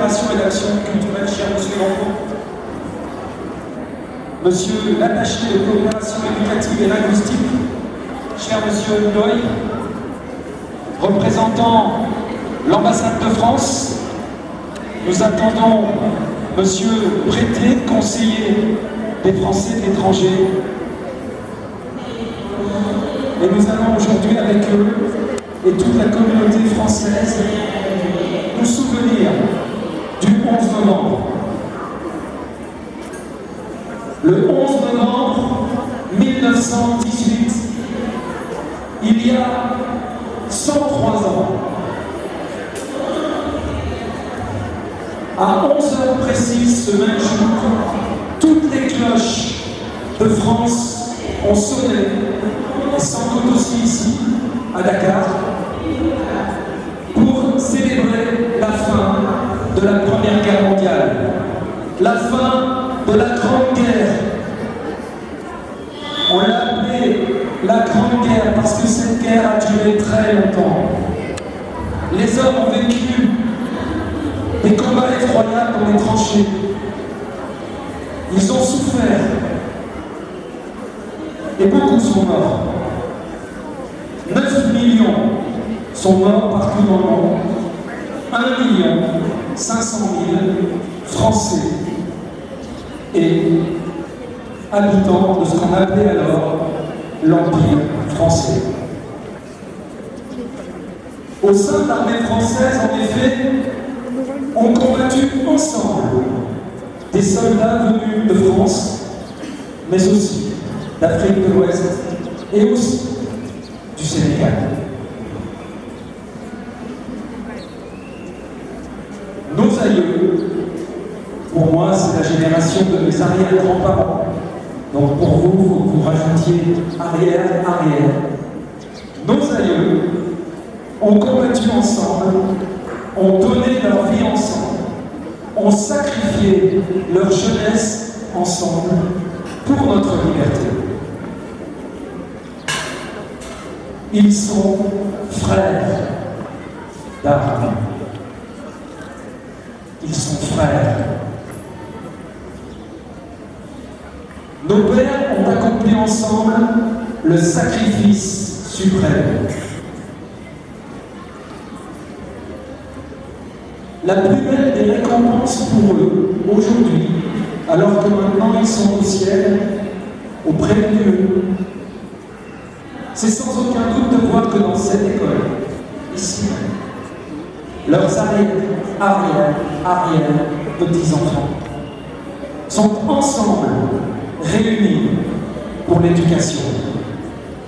coopération et d'action culturelle, cher Monsieur Lambeau, Monsieur l'attaché de coopération éducative et linguistique, cher Monsieur Ndoye, représentant l'ambassade de France, nous attendons Monsieur Prété, conseiller des Français de l'étranger. Et nous allons aujourd'hui avec eux et toute la communauté française nous souvenir du 11 novembre. Le 11 novembre 1918, il y a 103 ans, à 11 heures précises ce même jour, toutes les cloches de France ont sonné, et sans doute aussi ici, à Dakar, pour célébrer la fin de la Première Guerre mondiale, la fin de la Grande Guerre. On l'a appelée la Grande Guerre parce que cette guerre a duré très longtemps. Les hommes ont vécu des combats effroyables dans les tranchées. Ils ont souffert. Et beaucoup sont morts. 9 millions sont morts partout dans le monde. 1 500 000 Français et habitants de ce qu'on appelait alors l'Empire français. Au sein de l'armée française, en effet, ont combattu ensemble des soldats venus de France, mais aussi d'Afrique de l'Ouest et aussi du Sénégal. Nos aïeux, pour moi, c'est la génération de mes arrière-grands-parents. Donc pour vous, vous rajoutiez arrière. Nos aïeux ont combattu ensemble, ont donné leur vie ensemble, ont sacrifié leur jeunesse ensemble pour notre liberté. Ils sont frères d'armes. Ils sont frères. Nos pères ont accompli ensemble le sacrifice suprême. La plus belle des récompenses pour eux, aujourd'hui, alors que maintenant ils sont au ciel, auprès de Dieu, c'est sans aucun doute de voir que dans cette école, ici, leurs arrière petits-enfants sont ensemble réunis pour l'éducation,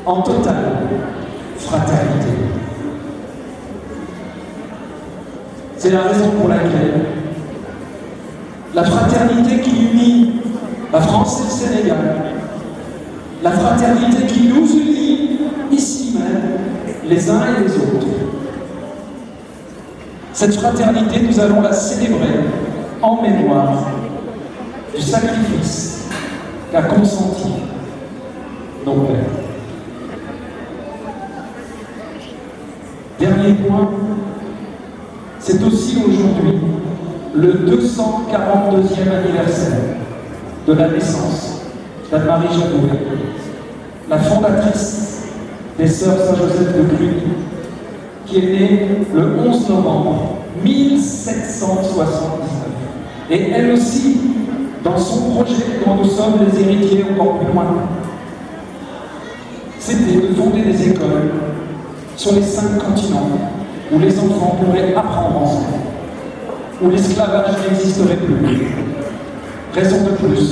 en totale fraternité. C'est la raison pour laquelle la fraternité qui unit la France et le Sénégal, la fraternité qui nous unit ici même, les uns et les autres, cette fraternité, nous allons la célébrer en mémoire du sacrifice qu'a consenti nos pères. Dernier point, c'est aussi aujourd'hui le 242e anniversaire de la naissance d'Anne-Marie Jabouret, la fondatrice des Sœurs Saint-Joseph de Cluny, qui est née le 11 novembre 1779. Et elle aussi, dans son projet dont nous sommes les héritiers encore plus loin, c'était de fonder des écoles sur les 5 continents où les enfants pourraient apprendre ensemble, où l'esclavage n'existerait plus. Raison de plus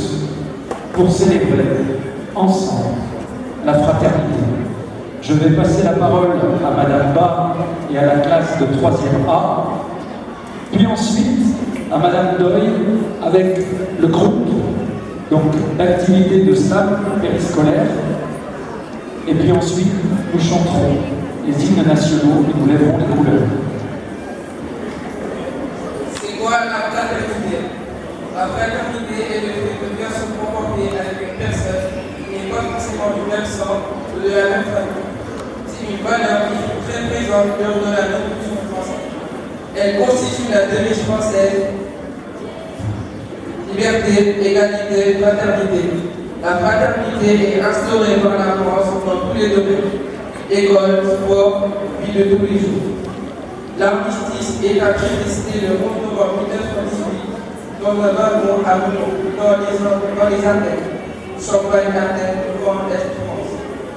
pour célébrer ensemble la fraternité. Je vais passer la parole à Madame Ba et à la classe de 3e A, puis ensuite à Madame Ndoye avec le groupe d'activités de stage périscolaire, et puis ensuite nous chanterons les hymnes nationaux et nous lèverons les couleurs. C'est quoi la fraternité? La fraternité est le fait de bien se comporter avec une personne qui n'est pas forcément du même sang ou de la même famille. C'est une valeur qui est très présente lors de la nourriture française. Elle constitue la devise française: liberté, égalité, fraternité. La fraternité est instaurée par la France dans tous les domaines: école, sport, vie de tous les jours. L'armistice est la tristesse le 11 novembre 1918 dans le wagon à dans les Athènes, Champagne, Athènes, Rouen, Est, France.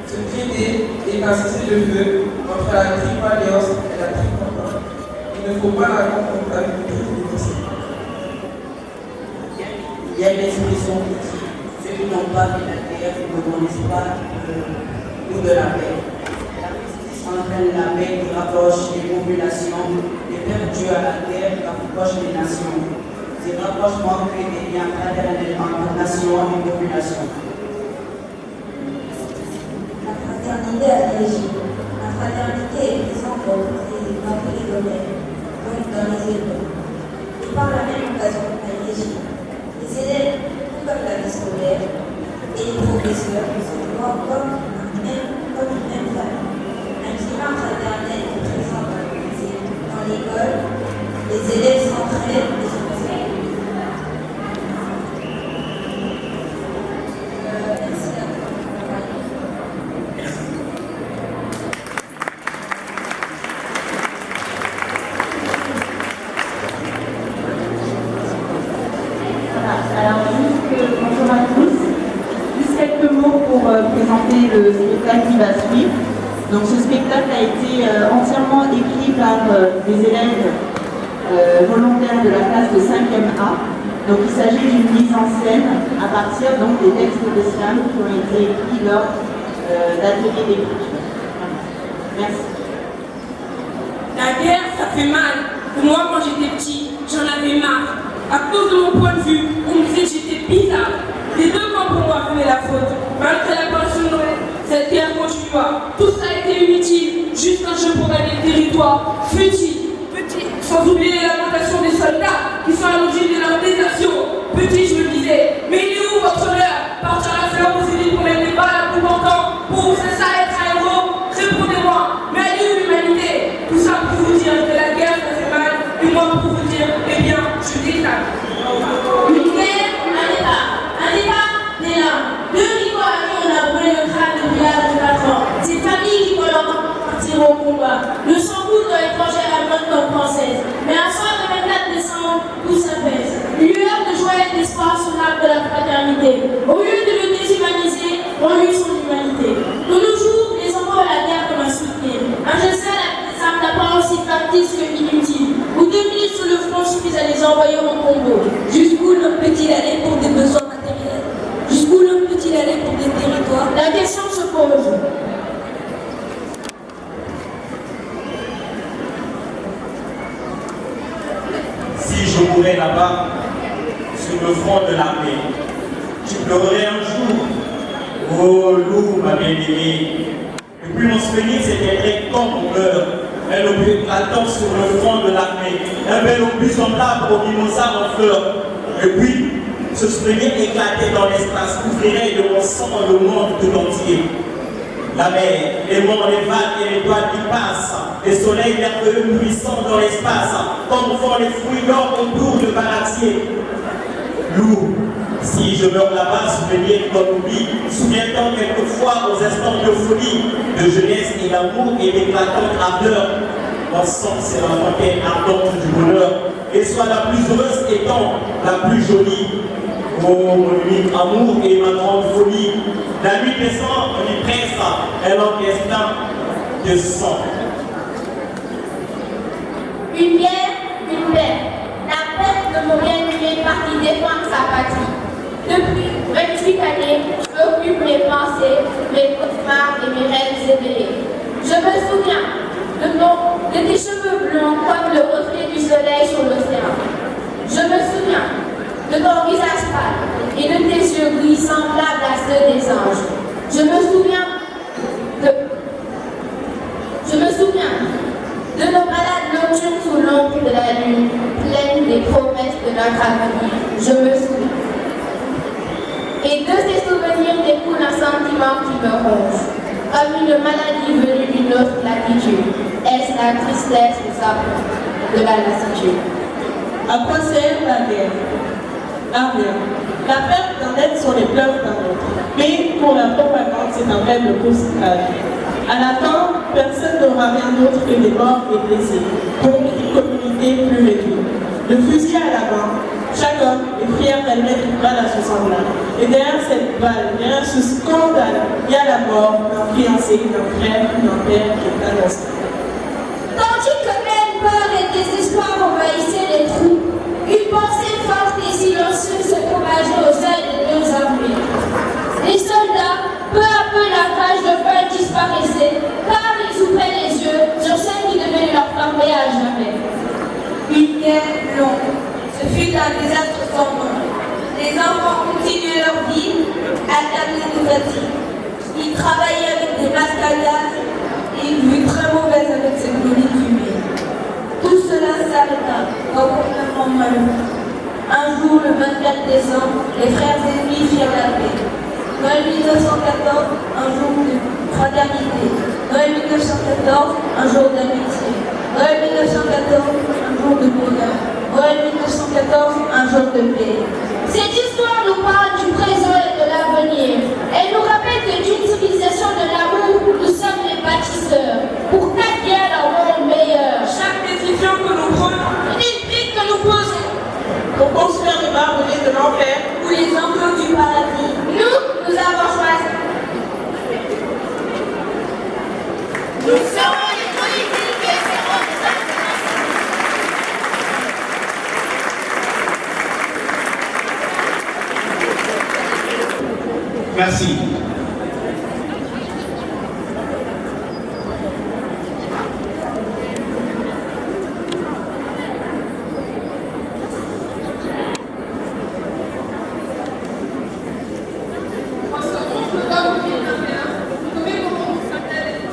Ce traité est un cessez-le-feu entre la triple alliance et la triple entente. Il ne faut pas la confondre avec le traité de Nice. Il y a une expression qui dit: ceux qui n'ont pas fait la guerre ne connaissent pas ou de la paix. L'armistice entraîne la paix qui rapproche les populations, les peuples dus à la guerre qui rapproche les nations. Ces rapprochements créent des liens fraternels entre nations et populations. La fraternité a réagi. La fraternité est présente dans tous les domaines, donc dans les écoles. Et par la même occasion, elle régit. Les élèves, tout comme la vie scolaire, et les professeurs se voient comme une même famille. Un climat fraternel est présent dans l'école. Les élèves s'entraident et se respectent. Bonjour à tous. Juste quelques mots pour présenter le spectacle qui va suivre. Donc ce spectacle a été entièrement écrit par des élèves volontaires de la classe de 5e A. Donc il s'agit d'une mise en scène à partir donc, des textes de slam qui ont été écrits lors d'ateliers d'écriture. Merci. La guerre, ça fait mal. Moi, quand j'étais petit, j'en avais marre. À cause de mon point de vue, on me disait que j'étais bizarre. Les deux camps pour moi avaient la faute. Malgré la pension de Noël, cette guerre continua. Tout ça a été inutile, juste un jeu pour gagner le territoire. Petit, sans oublier les lamentations des soldats qui sont à l'origine de leur désertion. Petit, je me disais, mais il est où votre honneur? Partir à la fleur aux élites pour mettre des balles à bout portant, pour c'est ça être un héros? Répondez-moi, mais elle est où l'humanité? Tout ça pour vous dire que la guerre ça fait mal, et moi pour vous dire, eh bien, je déclare. Une guerre, un débat, des larmes. Deux rivaux à qui on a brûlé le crâne de village de 4 ans. Ces familles qui veulent partir au combat. Le sang coule dans l'étranger à la mode comme française. Mais un soir de 24 décembre, tout s'apaise. Une lueur de joie et d'espoir sur l'arbre de la fraternité. Au lieu de le déshumaniser, on lui son humanité. De nos jours, les enfants de la guerre comme un souvenir. Un geste à la simple d'apparence aussi factice que inutile. Où 2 minutes sur le front suffisent à les envoyer en combo. Jusqu'où l'homme peut-il aller pour des besoins matériels? Jusqu'où l'homme peut-il aller pour des territoires? La question se pose. Si je mourais là-bas, sur le front de l'armée, je pleurerais un jour. Oh loup, ma bien-aimée. Et puis mon souvenir, c'était très quand on meurt. Un obus éclatant sur le front de l'armée. Un bel obus semblable au mimosa en fleurs. Et puis, ce souvenir éclaté dans l'espace couvrirait de mon sang le monde tout entier. La mer, les monts, les vagues et les toiles qui passent, les soleils merveilleux puissants dans l'espace, comme font les fruits d'or autour de Baratier. Loup, si je meurs là-bas, souvenir qu'on oublie, souviens-toi quelquefois aux instants de folie, de jeunesse et d'amour et d'éclatante ardeur. Ensemble, c'est la fontaine ardente du bonheur, et soit la plus heureuse étant la plus jolie. Oh, mon unique amour et ma grande folie. La nuit descend, on y presse, elle encaisse de sang. Une guerre, une paix. La perte de mon bien-aimé parti défendre sa patrie. Depuis 28 années, j'occupe mes pensées, mes cauchemars et mes rêves éveillés. Je me souviens de tes cheveux blancs comme le reflet du soleil sur l'océan. Je me souviens de ton visage pâle et de tes yeux gris semblables à ceux des anges. Je me souviens de nos balades nocturnes sous l'ombre de la lune, pleines des promesses de notre avenir. Je me souviens. Et de ces souvenirs découle un sentiment qui me ronge, comme une maladie venue d'une autre latitude. Est-ce la tristesse ou sa peur? de la lassitude. À quoi sert la guerre? À rien. La perte d'un être sur les pleurs d'un autre. Mais pour la propagande, c'est un faible pourcentage. À la fin, personne n'aura rien d'autre que des morts et blessés, donc une communauté plus réduite. Le fusil à la main, chaque homme est fier d'admettre une balle à son semblable. Et derrière cette balle, derrière ce scandale, il y a la mort d'un fiancé, d'un frère, d'un père qui est annoncé. Tandis que haine, peur et désespoir envahissaient les troupes, une pensée forte et silencieuse se propageait au sein des deux armées. Les soldats, peu à peu la cage de feu disparaissait, car ils ouvraient les yeux sur celle qui devait leur former à jamais. Une guerre longue. Ce fut un désastre sans nom. Les enfants continuaient leur vie, alternés de fatigue. Ils travaillaient avec des masques à gaz et une vue très mauvaise avec cette brûlée fumée. Tout cela s'arrêta complètement malheureux. Un jour, le 24 décembre, les frères ennemis firent la paix. Noël 1914, un jour de fraternité. Noël 1914, un jour d'amitié. Noël 1914, un jour de bonheur. Noël 1914, un jour de paix. Cette histoire nous parle du présent et de l'avenir. Elle nous rappelle que d'une civilisation de l'amour, nous sommes les bâtisseurs. Pour qu'advienne un monde meilleur. Chaque décision que nous prenons, Une brique que nous posons, Pour construire les barbelés de l'enfer, Ou les enclos du paradis. nous avons choisi. Nous serons les politiques et serons les acteurs. Merci. en ce 11 novembre 2021, vous nommez comment vous s'appelle.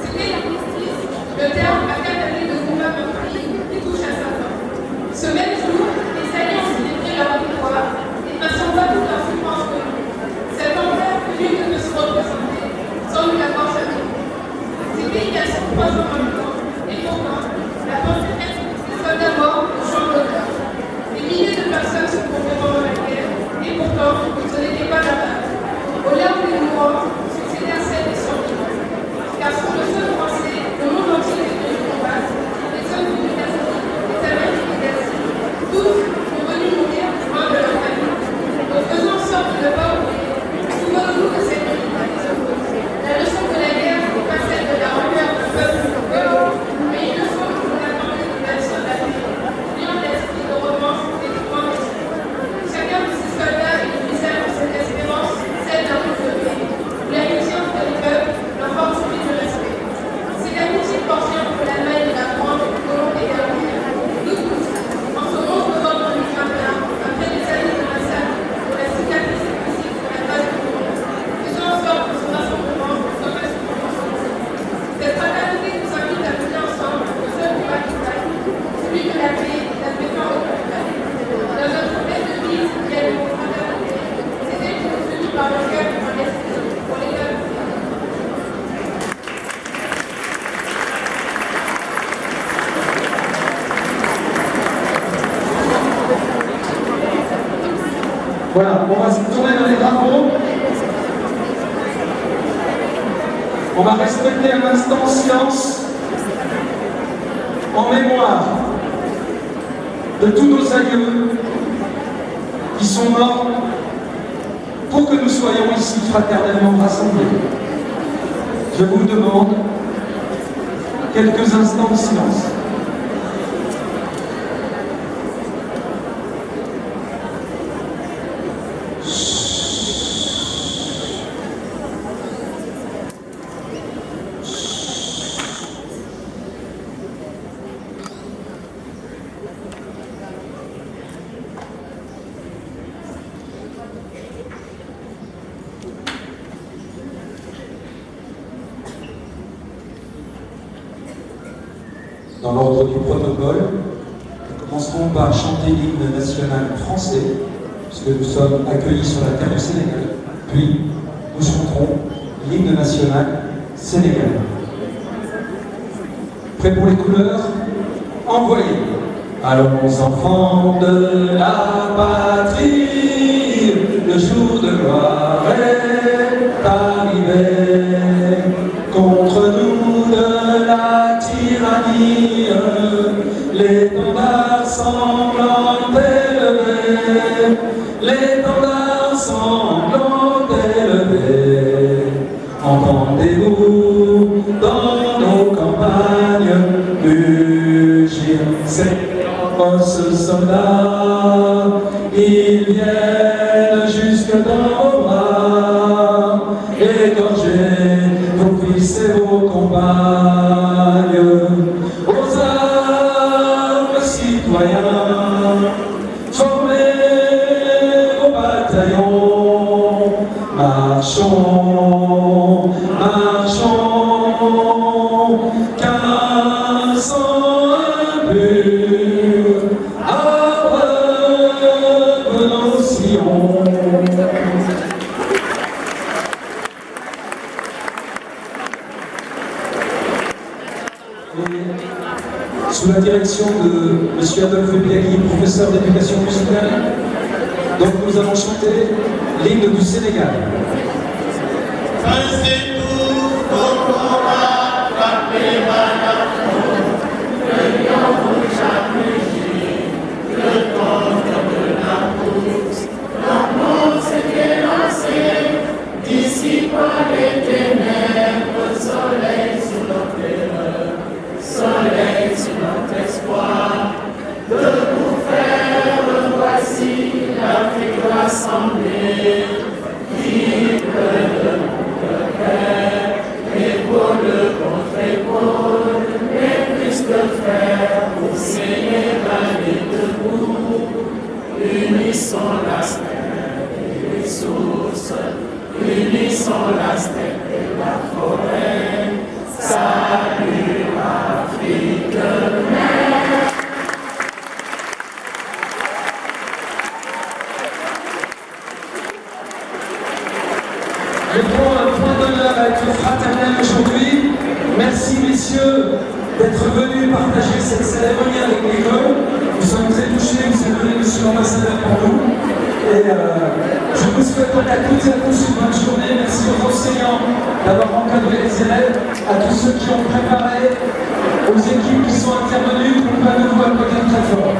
C'était l'armistice, le terme à 4 années de combat meurtrier qui touche à sa fin. Ce même jour, les alliés ont célébré leur victoire et passant pas toute leur souffrance connue. Cet enfer que nul ne peut se représenter sans nous l'avoir jamais. Ces pays à 3 ans en même temps, et pourtant, la pensée reste des soldats morts au champ d'honneur. Des milliers de personnes sont tombées pendant la guerre, et pourtant, ce n'était pas la base. Aux larmes des mourants succédèrent celles des survivants. Car sur le sol français, le monde entier est venu combattre, les hommes venus d'Afrique, des Amériques et d'Asie. Tous sont venus mourir loin de leur famille. Nous faisons en sorte de ne pas oublier. Souvenons-nous de cette militarisation. La leçon de la guerre n'est pas celle de la renverse du peuple violent, mais une leçon qu'on attendait de la leçon de la paix. Lion d'esprit de revanche et de grand esprit. Chacun de ces soldats est une misère pour cette espérance, celle d'un monde de paix. L'amitié entre les peuples, leur fortune du respect. C'est l'amitié forgée entre l'Allemagne et la France, Hollande et Gaulle. Nous tous, en ce 11 novembre 2021, après des années de massacre, de la cicatrice physique sur la face du monde, faisons en sorte que ce rassemblement soit pas ensemble. Cette fraternité nous invite à prier ensemble le seul combat qui vaille, celui de la paix et de la défense au capital. Dans notre belle devise, il y a le mot fraternité. C'est elle qui nous unit par le cœur et par l'esprit, pour les peuples. Voilà, on va se tourner dans les drapeaux. On va respecter un instant silence en mémoire de tous nos aïeux qui sont morts pour que nous soyons ici fraternellement rassemblés. Je vous demande quelques instants de silence. Dans l'ordre du protocole, nous commencerons par chanter l'hymne national français, puisque nous sommes accueillis sur la terre du Sénégal. Puis, nous chanterons l'hymne national sénégalais. Prêt pour les couleurs? envoyés. Allons enfants de la patrie, le jour de gloire est arrivé. Contre nous de la tyrannie, l'étendard sanglant élevé, l'étendard sanglant élevé. Entendez-vous dans nos campagnes mugir ces ce soldats, ils viennent jusque dans vos bras, égorger vos fils et vos compagnes, aux armes citoyens, formez vos bataillons, marchons, marchons, qu'un sang impur sous la direction de M. Adolphe Biagui, professeur d'éducation musicale. Donc nous allons chanter l'hymne du Sénégal. Soleil sur notre espoir, de vous faire, voici l'Afrique rassemblée, libre de notre père, épaule contre épaule, et plus que frères, pour Sénégalais debout, unissons la steppe et les sources, unissons la steppe et la forêt, salut Afrique mère. Je prends un point d'honneur à être fraternel aujourd'hui. Merci messieurs d'être venus partager cette cérémonie avec les jeunes. Nous sommes très touchés, vous êtes venus, monsieur l'ambassadeur, pour nous. Et je vous souhaite à toutes et à tous une bonne journée. Merci aux enseignants d'avoir encadré les élèves, à tous ceux qui ont préparé, aux équipes qui sont intervenues, pour pas nous applaudir très fort.